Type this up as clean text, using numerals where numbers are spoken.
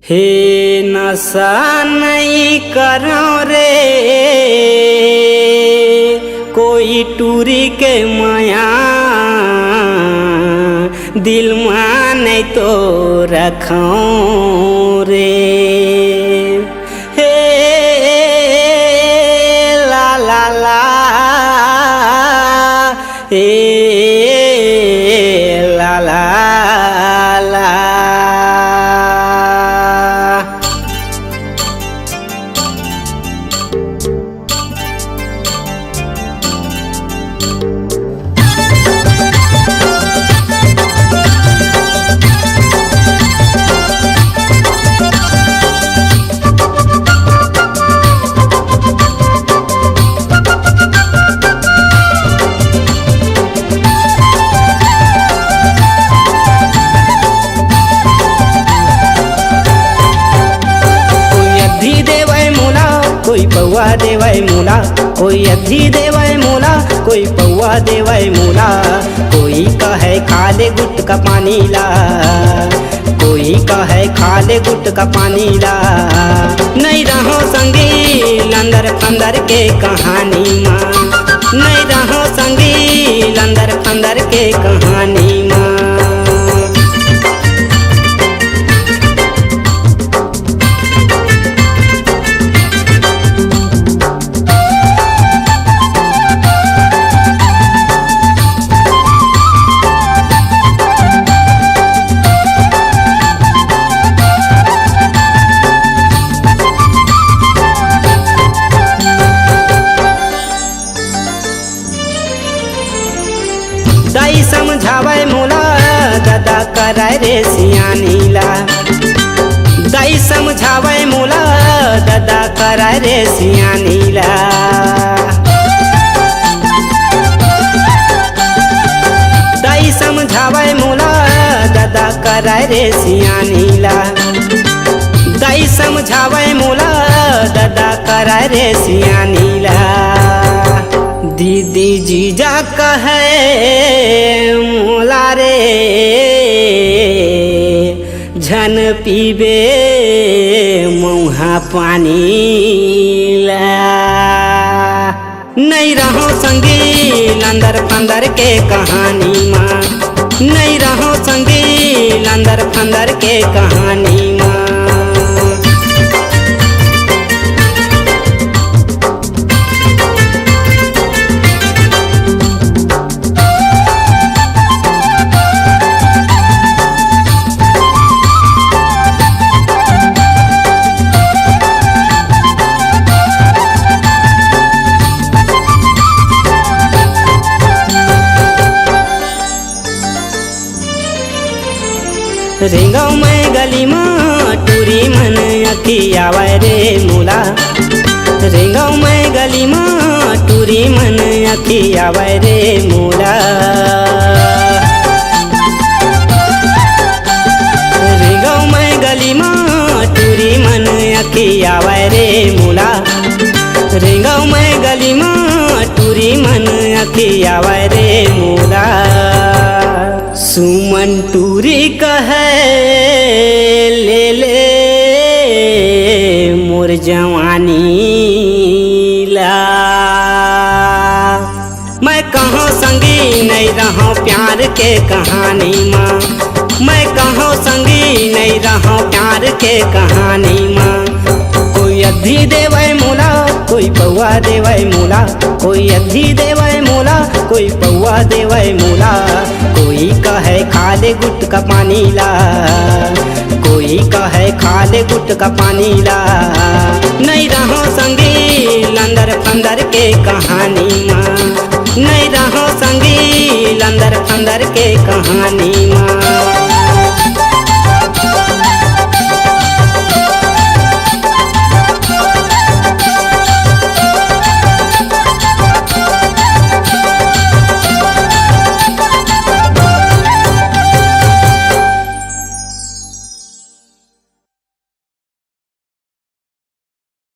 हे नशा नहीं करो रे कोई टूरी के माया दिल माने तो रखो रे। हे ला ला ला हे ला ला ला। कोई पौआ देवाय मोला कोई अधी देवाय मोला कोई पौआ देवाय मोला कोई कहे खाले गुट का पानी ला कोई कहे खाले गुट का पानी ला। नहीं रहो संगी लंदर फंदर के कहानी माँ नहीं रहो संगी लंदर फंदर के कहानी माँ। दाई समझावे मोला दादा कराय रे सियानीला दाई समझावे मोला दादा कराय रे सियानीला। दाई समझावे मोला दादा कराय रे सियानीला दाई समझावे मोला दादा कराय रे सियानीला। दीदी जीजा कहे मोला रे झन पीबे मुहा पानी ला। नहीं रहो संगी लंदर फंदर के कहानी माँ नहीं रहो संगी लंदर फंदर के कहानी माँ। रेंगाव में गली में टूरी मन अखी आवे रे मोला रेंगाव में गली में टूरी मन अखी आवे रे मोला। रेंगाव में गली में टूरी मन अखी आवे रे मोला रेंगाव में गली में टूरी मन अखी आवे रे मोला। सुमन टूरी कहे ले ले मोर जवानी ला। मैं कहाँ संगी नहीं रहो प्यार के कहानी माँ मैं कहाँ संगी नहीं रहो प्यार के कहानी माँ। कोई अधी देवाय मोला कोई पौआ देवाय मोला कोई अधी देवाय मोला कोई पौआ देवाय मोला। कोई कहे खाले गुट का पानी ला कोई कहे खाले गुट का पानी ला। नहीं रहो संगी लंदर फंदर के कहानी माँ नहीं रहो संगी लंदर फंदर के कहानी माँ।